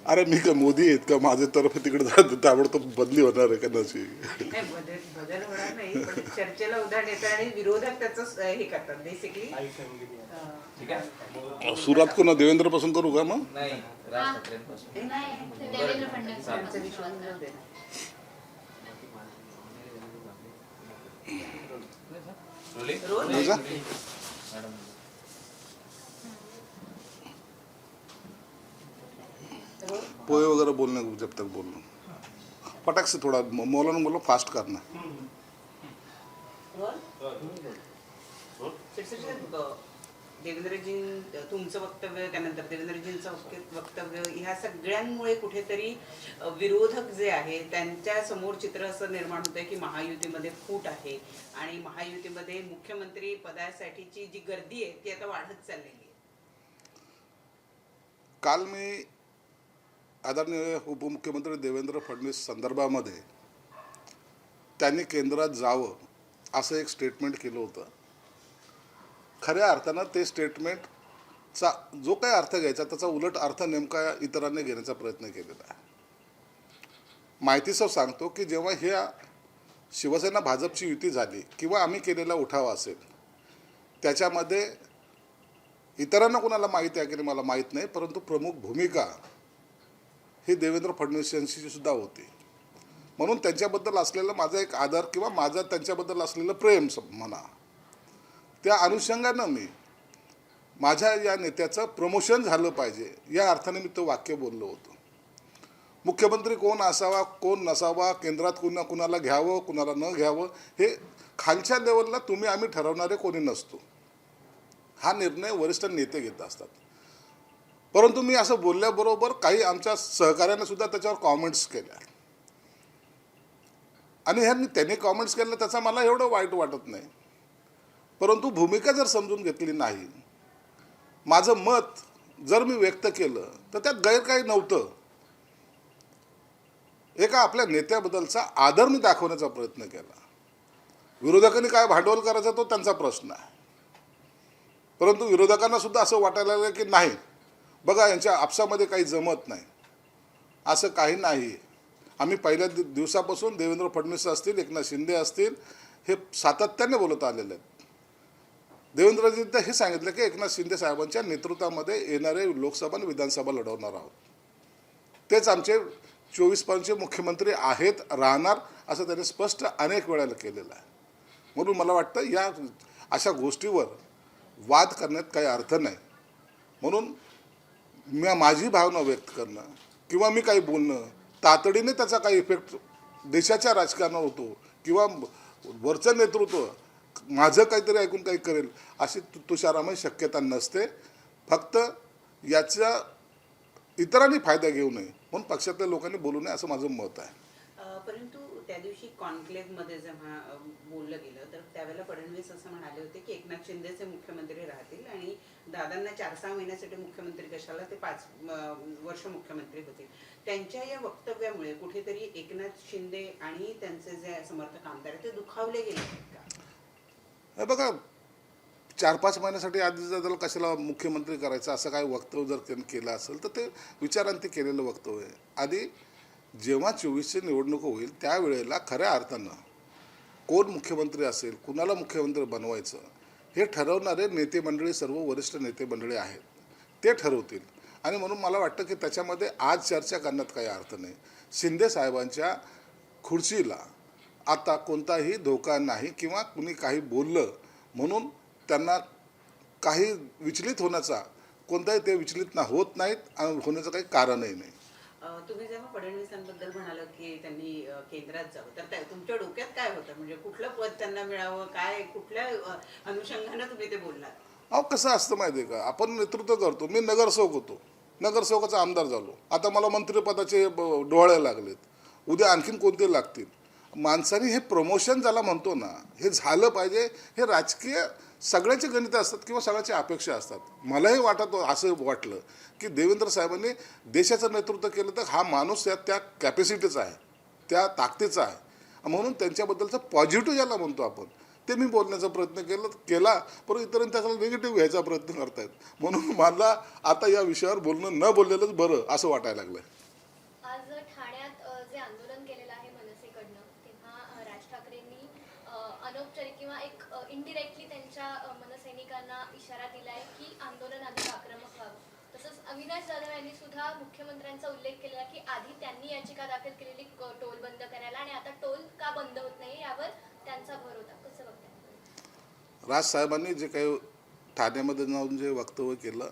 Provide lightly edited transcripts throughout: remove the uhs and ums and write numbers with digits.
अरे मी का मोदी आहेत का माझे तर्फे तिकडे जात ताबडतोब बदली होणार आहे का नशी? नाही, बदल होणार नाही, पण चर्चेला उदाहरण येतं आणि विरोधक त्याचं हे करतात बेसिकली. सुरुवात कोण देवेंद्र पासून करू का मग? नाही, राज ठाकरेंपासून. देवेंद्र फडणवीस त्यांचा विश्वास नव्हते ना. रोल? तुझा? मॅडम. रोल? पोहे वगैरह बोलने को जब तक बोलना पटक से थोड़ा मौलाना बोलो फास्ट करना. रोल? देवेंद्रजी तुमचं वक्तव्य, त्यानंतर देवेंद्रजींचं वक्तव्य, ह्या सगळ्यांमुळे कुठेतरी विरोधक जे आहे त्यांच्या समोर चित्र असं निर्माण होतंय की महायुतीमध्ये फूट आहे आणि महायुतीमध्ये मुख्यमंत्री पदासाठीची जी गर्दी आहे ती आता वाढत चाललेली आहे. काल मी आदरणीय उपमुख्यमंत्री देवेंद्र फडणवीस संदर्भामध्ये त्यांनी केंद्रात जावं असं एक स्टेटमेंट केलं होतं. खऱ्या अर्थानं ते स्टेटमेंटचा जो काही अर्थ घ्यायचा त्याचा उलट अर्थ नेमका इतरांनी घेण्याचा प्रयत्न केलेला आहे. माहितीसह सांगतो की जेव्हा ह्या शिवसेना भाजपची युती झाली किंवा आम्ही केलेला उठाव असेल त्याच्यामध्ये इतरांना कोणाला माहिती आहे की नाही मला माहीत नाही, परंतु प्रमुख भूमिका ही देवेंद्र फडणवीस यांची सुद्धा होती. म्हणून त्यांच्याबद्दल असलेलं माझा एक आदर किंवा माझा त्यांच्याबद्दल असलेलं प्रेम म्हणा, त्या अनुषंगानं मी माझ्या या नेत्याचं प्रमोशन झालं पाहिजे या अर्थाने मी तो वाक्य बोललो होतो. मुख्यमंत्री कोण असावा कोण नसावा, केंद्रात कुणाला घ्यावं कुणाला न घ्यावं हे खालच्या लेवलला तुम्ही आम्ही ठरवणारे कोणी नसतो. हा निर्णय वरिष्ठ नेते घेत असतात. परंतु मी असं बोलल्याबरोबर काही आमच्या सहकार्याने सुद्धा त्याच्यावर कॉमेंट्स केल्या आणि त्यांनी कॉमेंट्स केलं त्याचा मला एवढं वाईट वाटत नाही. परंतु भूमिका जर समजून घेतली नाही, माझं मत जर मी व्यक्त केलं तर त्यात गैर काही नव्हतं. एका आपल्या नेत्याबद्दलचा आदर मी दाखवण्याचा प्रयत्न केला. विरोधकांनी काय भांडवल करायचं तो त्यांचा प्रश्न आहे. परंतु विरोधकांना सुद्धा असं वाटायला लागलं की नाही बघा यांच्या आपसामध्ये काही जमत नाही. असं काही नाही. आम्ही पहिल्या दिवसापासून देवेंद्र फडणवीस असतील एकनाथ शिंदे असतील हे सातत्याने बोलत आलेले आहेत. देवेंद्रजी तर हे सांगितलं की एकनाथ शिंदे साहेबांच्या नेतृत्वामध्ये येणारे लोकसभा आणि विधानसभा लढवणार आहोत. तेच आमचे 24 मुख्यमंत्री आहेत राहणार असं त्यांनी स्पष्ट अनेक वेळेला केलेलं आहे. म्हणून मला वाटतं या अशा गोष्टीवर वाद करण्यात काही अर्थ नाही. म्हणून माझी भावना व्यक्त करणं किंवा मी काही बोलणं तातडीने त्याचा काही इफेक्ट देशाच्या राजकारणावर होतो किंवा वरचं नेतृत्व माझं काहीतरी ऐकून काही करेल अशी तुषारामय शक्यता नसते. फक्त याचा इतरांनी फायदा घेऊ नये म्हणून पक्षातल्या लोकांनी बोलू नये असं माझं मत आहे. परंतु त्या दिवशी कॉन्क्लेव्हमध्ये जेव्हा बोललं गेलं तर त्यावेळेला फडणवीस असं म्हणाले होते की एकनाथ शिंदेचे मुख्यमंत्री राहतील आणि दादांना 4-6 महिन्यासाठी मुख्यमंत्री कशाला, ते 5 वर्ष मुख्यमंत्री होतील. त्यांच्या या वक्तव्यामुळे कुठेतरी एकनाथ शिंदे आणि त्यांचे जे समर्थक आमदार आहेत ते दुखावले गेले आहेत का? हे बघा 4-5 महिन्यासाठी आधी त्याला कशाला मुख्यमंत्री करायचं असं काही वक्तव्य जर त्यांनी केलं असेल तर ते विचारांती केलेलं वक्तव्य आहे. आधी जेव्हा 24ची निवडणूक होईल त्यावेळेला खऱ्या अर्थानं कोण मुख्यमंत्री असेल कुणाला मुख्यमंत्री बनवायचं हे ठरवणारे नेते मंडळी सर्व वरिष्ठ नेते मंडळी आहेत, ते ठरवतील. आणि म्हणून मला वाटतं की त्याच्यामध्ये आज चर्चा करण्यात काही अर्थ नाही. शिंदे साहेबांच्या खुर्चीला आता कोणताही धोका नाही किंवा कुणी काही बोललं म्हणून त्यांना काही विचलित होण्याचा कोणताही ते विचलित होत नाहीत आणि होण्याचं काही कारणही नाही. तुम्ही जेव्हा फडणवीसांबद्दल म्हणाल की त्यांनी केंद्रात जावं तर तुमच्या डोक्यात काय होतं, म्हणजे कुठलं पद त्यांना मिळावं, काय कुठल्या अनुषंगानं तुम्ही ते बोललात? अहो कसं असतं माहिती आहे का, आपण नेतृत्व करतो. मी नगरसेवक होतो, नगरसेवकाचा आमदार झालो, आता मला मंत्रिपदाचे डोळे लागलेत, उद्या आणखीन कोणते लागतील. माणसाने हे प्रमोशन ज्याला म्हणतो ना हे झालं पाहिजे. हे राजकीय सगळ्याचे गणित असतात किंवा सगळ्याची अपेक्षा असतात. मलाही असं वाटलं की देवेंद्र साहेबांनी देशाचं नेतृत्व केलं तर हा माणूस त्या कॅपॅसिटीचा आहे, त्या ताकदीचा आहे. म्हणून त्यांच्याबद्दलचं पॉझिटिव्ह ज्याला म्हणतो आपण ते मी बोलण्याचा प्रयत्न केला परंतु इतरांनी त्याला निगेटिव्ह घ्यायचा प्रयत्न करतायत. म्हणून मला आता या विषयावर बोलणं न बोललेलंच बरं असं वाटायला लागलंय. आज ठाण्यात जे आंदोलन केलेलं आहे मनसेकडनं, तेव्हा राज ठाकरेंनी अनौपचारिक किंवा एक इनडिरेक्टली त्यांच्या मनसैनिकांना इशारा दिलाय की आंदोलन अधिक आक्रमक व्हावं. तसंच अविनाश जाधव यांनी सुद्धा मुख्यमंत्र्यांचा उल्लेख केलेला की आधी त्यांनी याचिका दाखल केलेली टोल बंद करायला आणि आता टोल का बंद होत नाही यावर त्यांचा भर होता. कसं बघताय? राजसाहेबांनी जे काही ठाण्यामध्ये जाऊन जे वक्तव्य केलं,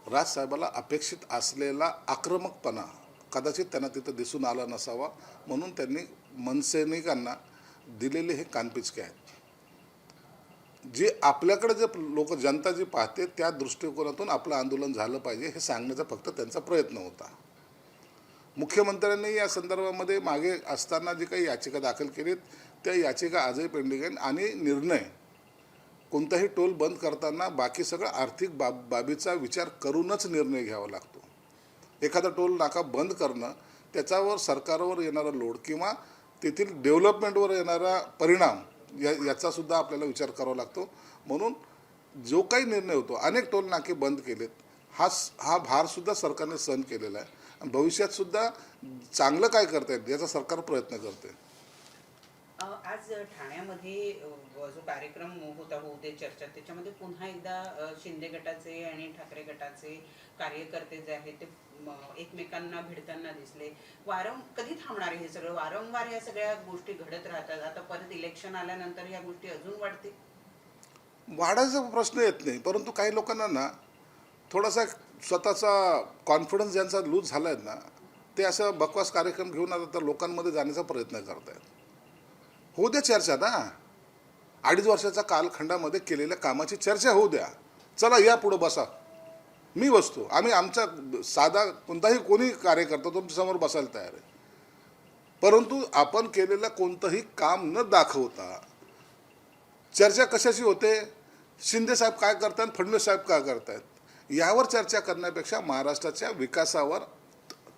राजसाहेबाला अपेक्षित असलेला आक्रमकपणा कदाचित त्यांना तिथं दिसून आला नसावा, म्हणून त्यांनी मनसैनिकांना दिलेले हे कानपिचके आहेत. जे आपल्याकडे जे लोक जनता जी पाहते त्या दृष्टिकोनातून आपलं आंदोलन झालं पाहिजे हे सांगण्याचा फक्त त्यांचा प्रयत्न होता. मुख्यमंत्र्यांनी या संदर्भामध्ये मागे असताना जी काही याचिका दाखल केलीत त्या याचिका आजही पेंडिंग आहेत आणि निर्णय कोणताही टोल बंद करताना बाकी सगळं आर्थिक बाबीचा विचार करूनच निर्णय घ्यावा लागतो. एखादा टोल नाका बंद करणं त्याच्यावर सरकारवर येणारा लोड किंवा तेथील डेव्हलपमेंटवर येणारा परिणाम याचासुद्धा आपल्याला विचार करावा लागतो. म्हणून जो काही निर्णय होतो, अनेक टोल नाके बंद केलेत, हा भारसुद्धा सरकारने सहन केलेला आहे आणि भविष्यातसुद्धा चांगलं काय करता येईल याचा सरकार प्रयत्न करते. आज ठाण्यामध्ये जो कार्यक्रम होता होऊ दे चर्चा, त्याच्यामध्ये पुन्हा एकदा शिंदे गटाचे आणि ठाकरे गटाचे कार्यकर्ते जे आहेत ते एकमेकांना भिडताना दिसले. कधी थांबणार हे सगळं? वारंवार या सगळ्या गोष्टी घडत राहतात. आता परत इलेक्शन आल्यानंतर ह्या गोष्टी अजून वाढतील. वाढायचा प्रश्न येत नाही, परंतु काही लोकांना ना थोडासा स्वतःचा कॉन्फिडन्स ज्यांचा लूज झाला आहे ना, ते असं बकवास कार्यक्रम घेऊन आता लोकांमध्ये जाण्याचा प्रयत्न करत आहेत. होऊ द्या चर्चा ना, 2.5 वर्षाच्या कालखंडामध्ये केलेल्या कामाची चर्चा होऊ द्या. चला या पुढं बसा, मी बसतो, आम्ही आमचा साधा कोणताही कोणी कार्यकर्ता तुमच्यासमोर बसायला तयार आहे. परंतु आपण केलेलं कोणतंही काम न दाखवता चर्चा कशाची होते? शिंदे साहेब काय करतात, फडणवीस साहेब काय करतात, यावर चर्चा करण्यापेक्षा महाराष्ट्राच्या विकासावर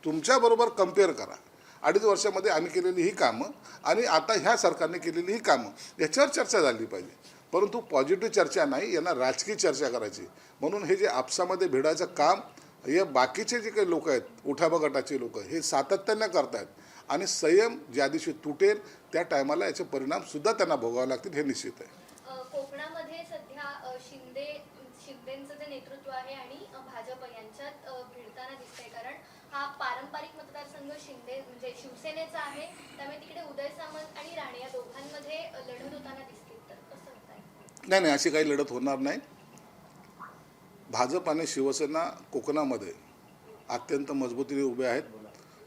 तुमच्याबरोबर कम्पेअर करा. 2.5 वर्षामध्ये आम्ही केलेली ही कामं आणि आता ह्या सरकारने केलेली ही कामं याच्यावर चर्चा झाली पाहिजे. परंतु पॉझिटिव्ह चर्चा नाही, यांना राजकीय चर्चा करायची. म्हणून हे जे आपसामध्ये भिडायचं काम हे बाकीचे जे काही लोक आहेत, उठाबा गटाचे लोक, हे सातत्याने करतायत आणि संयम ज्या दिवशी तुटेल त्या टायमाला याचे परिणामसुद्धा त्यांना भोगावे लागतील, हे निश्चित आहे. कोकणामध्ये सध्या शिंदेचं जे नेतृत्व आहे आणि भाजप यांच्यात भिडताना दिसतंय. कारण हा पारंपरिक मतदारसंघ शिंदे म्हणजे शिवसेनेचा आहे, त्यामुळे तिकडे उदय सामंत आणि राणे या दोघांमध्ये लढत होताना दिसते. तर कसं होत? नाही, अशी काही लढत होणार नाही. भाजप आणि शिवसेना कोकणामध्ये अत्यंत मजबूतीने उभे आहेत.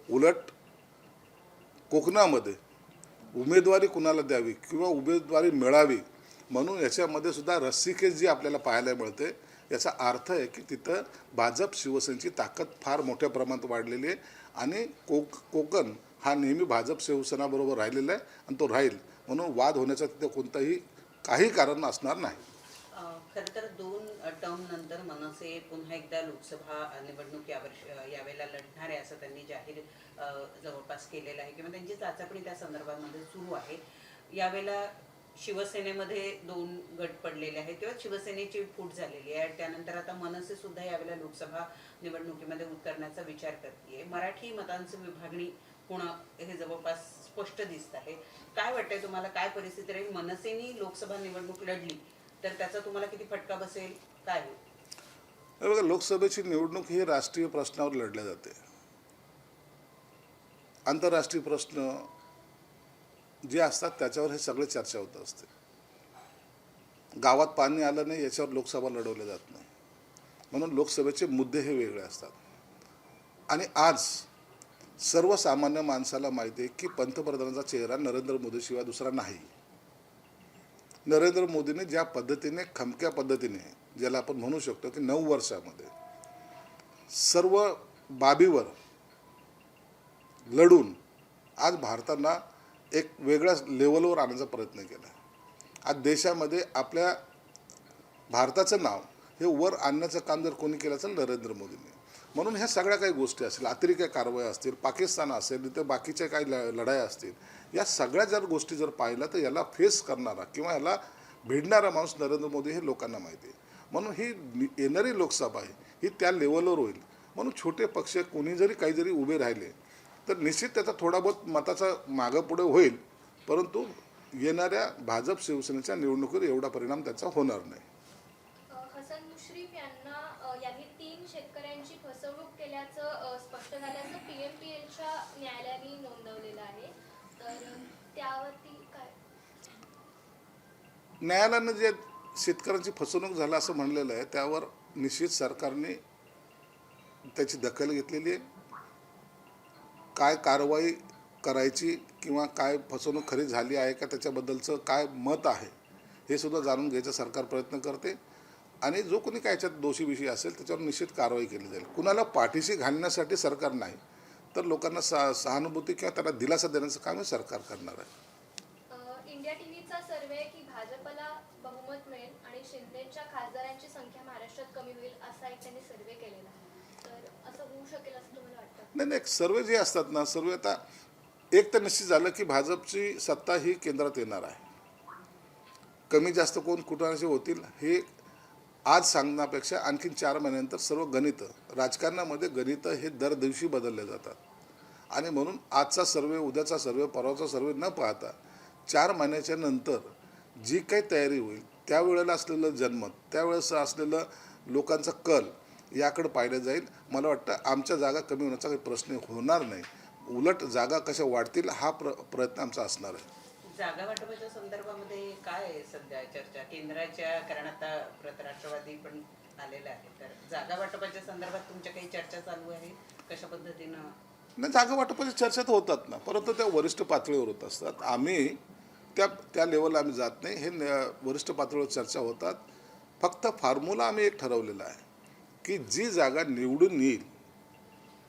उलट कोकणामध्ये उमेदवारी कुणाला द्यावी किंवा उमेदवारी मिळावी म्हणून याच्यामध्ये सुद्धा रस्सीखेच जी आपल्याला पाहायला मिळते, याचा अर्थ आहे की तिथं भाजप शिवसेनेची ताकद फार मोठ्या प्रमाणात वाढलेली आहे आणि कोकण हा नेहमी भाजप शिवसेनाबरोबर राहिलेला आहे आणि तो राहील. म्हणून वाद होण्याचं तिथं काही कारण असणार नाही. खरं तर 2 टर्म नंतर मनसे पुन्हा एकदा लोकसभा निवडणूक यावेळेला लढणार आहे असं त्यांनी जाहीर जवळपास केलेलं आहे किंवा त्यांची चाचपणी त्या संदर्भामध्ये सुरू आहे. यावेळेला शिवसेनेमध्ये 2 गट पडलेले आहेत किंवा शिवसेनेची फूट झालेली आहे. त्यानंतर आता मनसे सुद्धा यावेळेला लोकसभा निवडणुकीमध्ये उतरण्याचा विचार करते. मराठी मतांची विभागणी होणं हे जवळपास स्पष्ट दिसत आहे. काय वाटतंय तुम्हाला, काय परिस्थिती राहील? मनसेने लोकसभा निवडणूक लढली तर त्याचा तुम्हाला किती फटका बसेल, काय होईल? बघा, लोकसभेची निवडणूक ही राष्ट्रीय प्रश्नावर लढल्या जाते. आंतरराष्ट्रीय प्रश्न जे असतात त्याच्यावर हे सगळे चर्चा होत असते. गावात पाणी आलं नाही याच्यावर लोकसभा लढवल्या जात नाही. म्हणून लोकसभेचे मुद्दे हे वेगळे असतात. आणि आज सर्वसामान्य माणसाला माहिती आहे की पंतप्रधानाचा चेहरा नरेंद्र मोदीशिवाय दुसरा नाही. नरेंद्र मोदीने ज्या पद्धतीने खमक्या पद्धतीने, ज्याला आपण म्हणू शकतो की 9 वर्षामध्ये सर्व बाबीवर लढून आज भारताला एक वेगळ्या लेवलवर आणण्याचा प्रयत्न केला. आज देशामध्ये आपल्या भारताचं नाव हे वर आणण्याचं काम जर कोणी केलं असेल नरेंद्र मोदींनी. म्हणून ह्या सगळ्या काही गोष्टी असतील, अतिरेकी कारवाया असतील, पाकिस्तान असेल, इथे बाकीच्या काही लढाया असतील, या सगळ्या जर गोष्टी जर पाहिल्या तर याला फेस करणारा किंवा याला भिडणारा माणूस नरेंद्र मोदी हे लोकांना माहिती आहे. म्हणून ही येणारी लोकसभा आहे ही त्या लेवलवर होईल. म्हणून छोटे पक्ष कोणी जरी काही जरी उभे राहिले तर निश्चित त्याचा थोडा बहुत मताचा मागं पुढे होईल, परंतु येणाऱ्या भाजप शिवसेनेच्या निवडणुकीवर एवढा परिणाम त्याचा होणार नाही. हसन मुश्रीफ यांनी 3 शेतकऱ्यांची फसवणूक केल्याचं स्पष्ट झाल्याचं PMPLच्या न्यायालयाने नोंदवलेलं आहे. तर त्यावरती काय? न्यायालयानं जे शेतकऱ्यांची फसवणूक झाला असं म्हणलेलं आहे त्यावर निश्चित सरकारने त्याची दखल घेतलेली आहे. काय कारवाई करायची किंवा काय फसवणूक खरी झाली आहे का त्याच्याबद्दलचं काय मत आहे हे सुद्धा जाणून घ्यायचा सरकार प्रयत्न करते. आणि जो कोणी काय याच्यात दोषी असेल त्याच्यावर निश्चित कारवाई केली जाईल. कुणाला पाठीशी घालण्यासाठी सरकार नाही, तर लोकांना सहानुभूती किंवा त्यांना दिलासा देण्याचं काम हे सरकार करणार आहे. इंडिया टीव्हीचा सर्वे की भाजपला बहुमत मिळेल आणि शिंदेच्या खासदारांची संख्या महाराष्ट्रात कमी होईल असा एक त्यांनी सर्वे केलेला आहे. तर असं होऊ शकेल असं तुम्हाला वाटतं? नाही, सर्वे जे असतात ना, सर्वे आता एक तर निश्चित झालं की भाजपची सत्ता ही केंद्रात येणार आहे. कमी जास्त कोण कुठे होतील हे आज सांगण्यापेक्षा आणखीन 4 महिन्यानंतर सर्व गणितं राजकारणामध्ये गणितं हे दर दिवशी बदलले जातात. आणि म्हणून आजचा सर्वे, उद्याचा सर्वे, परवाचा सर्वे न पाहता 4 महिन्याच्या नंतर जी काही तयारी होईल त्यावेळेला असलेलं जनमत, त्यावेळेस असलेलं लोकांचा कल याकडे पाहिलं जाईल. मला वाटतं आमच्या जागा कमी होण्याचा काही प्रश्न होणार नाही, उलट जागा कशा वाढतील हा प्रयत्न आमचा असणार आहे. जागा वाटपाच्या संदर्भामध्ये काय आहे सध्या चर्चा केंद्राच्या, कारण आता राष्ट्रवादी पण आलेला आहे, तर जागा वाटपाच्या संदर्भात तुमच्या काही चर्चा चालू आहे कशा पद्धतीनं? नाही, जागा वाटपाच्या चर्चा तर होतात ना, परंतु त्या वरिष्ठ पातळीवर होत असतात. आम्ही त्या लेवलला आम्ही जात नाही. हे वरिष्ठ पातळीवर चर्चा होतात. फक्त फॉर्म्युला आम्ही एक ठरवलेला आहे की जी जागा निवडून येईल,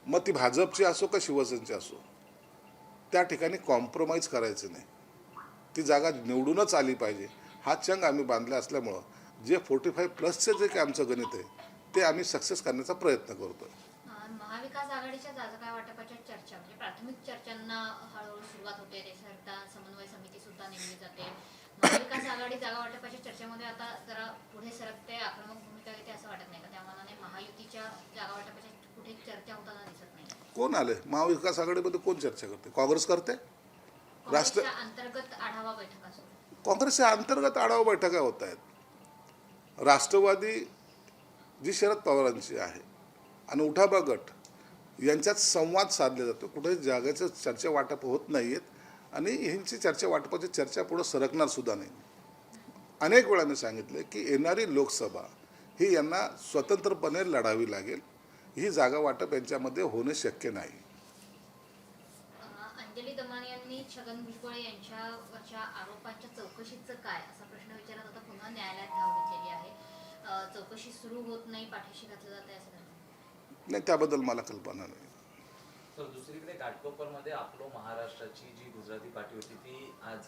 मग ती भाजपची असो का शिवसेनेची असो, त्या ठिकाणी कॉम्प्रोमाइज करायचं नाही. ती जागा निवडूनच आली पाहिजे हा चंग आम्ही बांधला असल्यामुळं जे 45+चे जे काही आमचं गणित आहे ते आम्ही सक्सेस करण्याचा प्रयत्न करतो. महाविकास आघाडीच्या जागा वाटपाच्या चर्चा म्हणजे प्राथमिक चर्चांना हळूहळू सुरुवात होते. देशभरता समन्वय समिती सुद्धा नेमली जाते. महाविकास आघाडी जागा वाटपाच्या चर्चेमध्ये आता जरा पुढे सरकते, आक्रमक भूमिका घेते असं वाटत नाही का? त्या मानाने महायुतीच्या जागा वाटपाच्या कुठे चर्चा होताना दिसत नाही. कोण आले महाविकास आघाडीमध्ये? कोण चर्चा करते? काँग्रेस करते. काँग्रेसच्या अंतर्गत आढावा बैठका सुरू. काँग्रेसच्या अंतर्गत आढावा बैठका होत आहेत. राष्ट्रवादी जी शरद पवारांची आहे आणि उठाबा गट यांच्यात संवाद साधला जातो. कुठे जागेचं चर्चा वाटप होत नाही आहेत आणि ह्यांची चर्चा वाटपाची चर्चा पुढं सरकणार सुद्धा नाही. अनेक वेळा मी सांगितले की येणारी लोकसभा ही यांना स्वतंत्रपणे लढावी लागेल. ही जागा वाटप यांच्यामध्ये होणे शक्य नाही. अंजली दमाने यांनी छगन भुजबळ यांच्यावरच्या आरोपांच्या चौकशीचं काय असा प्रश्न विचारत आता पुन्हा न्यायालयात धाव घेतलेली आहे. चौकशी सुरू होत नाही, पाठीशी घातलं जात आहे असं नाही, त्याबद्दल मला कल्पना नाही. तर दुसरीकडे घाटकोपरमध्ये आपलो महाराष्ट्राची जी गुजराती पार्टी होती ती आज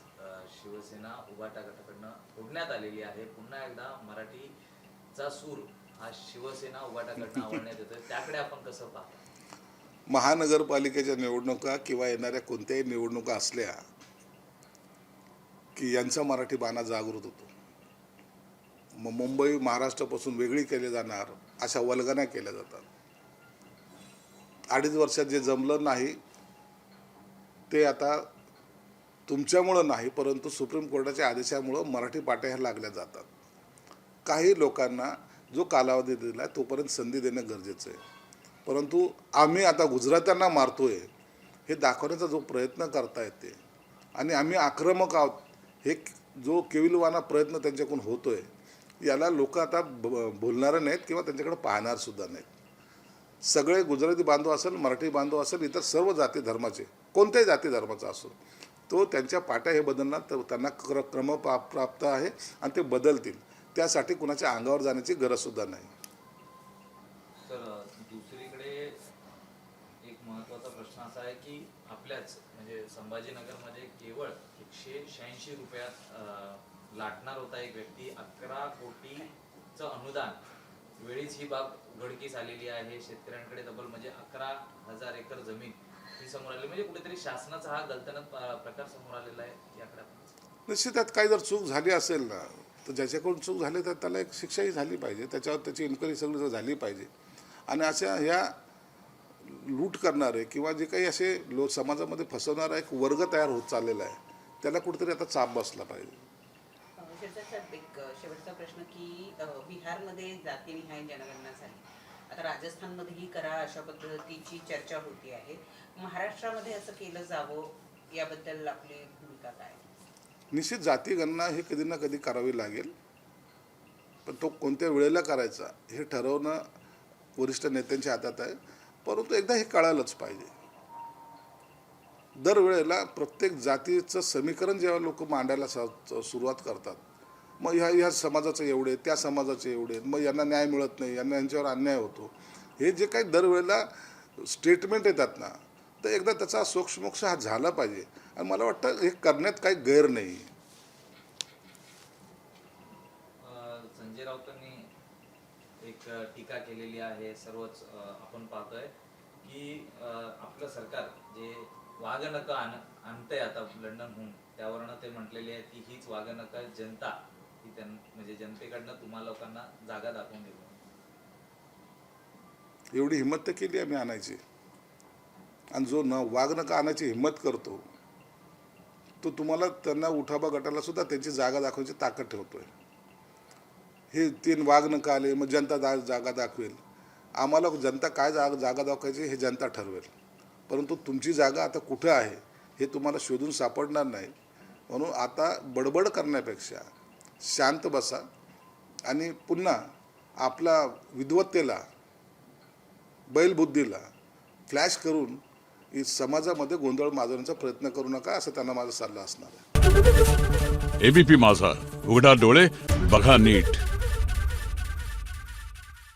शिवसेना उभाटा गटाकडनं फोडण्यात आलेली आहे. पुन्हा एकदा मराठीचा सूर हा शिवसेना उभाटाकडनं आवडण्यात येतोय, त्याकडे आपण कसं पाहतो? महानगरपालिकेच्या निवडणुका किंवा येणाऱ्या कोणत्याही निवडणुका असल्या की यांचा मराठी बाणा जागृत होतो. मग मुंबई महाराष्ट्रापासून वेगळी केली जाणार अशा वल्गना केल्या जातात. 2.5 वर्षात जे जमलं नाही ते आता तुमच्यामुळं नाही, परंतु सुप्रीम कोर्टाच्या आदेशामुळं मराठी पाट्या ह्या लागल्या जातात. काही लोकांना जो कालावधी दिला आहे तोपर्यंत संधी देणं गरजेचं आहे. परंतु आम्ही आता गुजरात्यांना मारतोय हे दाखवण्याचा जो प्रयत्न करता येते आणि आम्ही आक्रमक आहोत हे जो केविलवाना प्रयत्न त्यांच्याकडून होतोय याला लोक आता बोलणार नाहीत किंवा त्यांच्याकडे पाहणार सुद्धा नाहीत. सगळे गुजराती बांधव असेल, मराठी बांधव असेल, इतर सर्व जाती धर्माचे कोणत्याही जाती धर्माचा असो तो त्यांच्या पाट्या हे बदलणार, तर त्यांना क्रम प्राप्त आहे आणि ते बदलतील. त्यासाठी कुणाच्या अंगावर जाण्याची गरज सुद्धा नाही. तर दुसरीकडे एक महत्त्वाचा प्रश्न असा आहे की आपल्याच म्हणजे संभाजीनगरमध्ये केवळ 186 रुपयात लाटणार होता एक व्यक्ती 11 कोटीचं अनुदान. वेळीच ही बाब उघडकीस आलेली आहे. शेतकऱ्यांकडे तब्बल म्हणजे 11,000 एकर जमीन ही समोर आली. म्हणजे कुठेतरी शासनाचा हा गलतनत प्रकार समोर आलेला आहे. याकडे निश्चित त्यात काही जर चूक झाली असेल ना तर ज्याच्याकडून चूक झाली तर त्याला एक शिक्षाही झाली पाहिजे, त्याच्यावर त्याची इन्क्वायरी सगळी झाली पाहिजे. आणि अशा ह्या लूट करणारे किंवा जे काही असे समाजामध्ये फसवणारा एक वर्ग तयार होत चाललेला आहे, त्याला कुठेतरी आता चाप बसला पाहिजे. शिरसाट साहेब, एक शेवटचा प्रश्न की बिहारमध्ये जातीनिहाय जनगणना झाली, आता राजस्थानमध्येही करा अशा पद्धतीची चर्चा होती आहे. महाराष्ट्रामध्ये असं केलं जावं याबद्दल आपली भूमिका काय? निश्चित जाती गणना ही कधी ना कधी करावी लागेल, पण तो कोणत्या वेळेला करायचा हे ठरवणं वरिष्ठ नेत्यांच्या हातात आहे. परंतु एकदा हे कळायलाच पाहिजे. दरवेळेला प्रत्येक जातीचं समीकरण जेव्हा लोक मांडायला सुरुवात करतात, मग ह्या समाजाचं एवढे, त्या समाजाचे एवढे, मग यांना न्याय मिळत नाही, यांच्यावर अन्याय होतो, हे जे काही दरवेळेला स्टेटमेंट येतात ना, तर एकदा त्याचा सोक्षमोक्ष हा झाला पाहिजे. आणि मला वाटतं हे करण्यात काही गैर नाही. संजय राऊतांनी एक टीका केलेली आहे, सर्वच आपण पाहतोय की आपलं सरकार जे वाघनखं आणतंय आता लंडनहून, त्यावरनं ते म्हटलेले आहे की हीच वाघनखं जनता ही म्हणजे जनतेकडनं तुम्हा लोकांना जागा दाखवून देतो. एवढी हिंमत तर केली आम्ही आणायची. आणि जो वाघनखं आणायची हिंमत करतो तो तुम्हाला त्यांना उठाबा गटाला सुद्धा त्यांची जागा दाखवायची ताकद ठेवतोय. हे 3 वाघनखं आले, मग जनता जागा दाखवेल. आम्हाला जनता काय जागा दाखवायची हे जनता ठरवेल. परंतु तुमची जागा आता कुठं आहे हे तुम्हाला शोधून सापडणार नाही. म्हणून आता बडबड करण्यापेक्षा शांत बसा आणि पुन्हा आपला विद्वत्तेला, बैलबुद्धीला फ्लॅश करून समाजामध्ये गोंधळ माजवण्याचा प्रयत्न करू नका, असं त्यांना माझा सल्ला असणार आहे. एबीपी माझा, उघडा डोळे बघा नीट.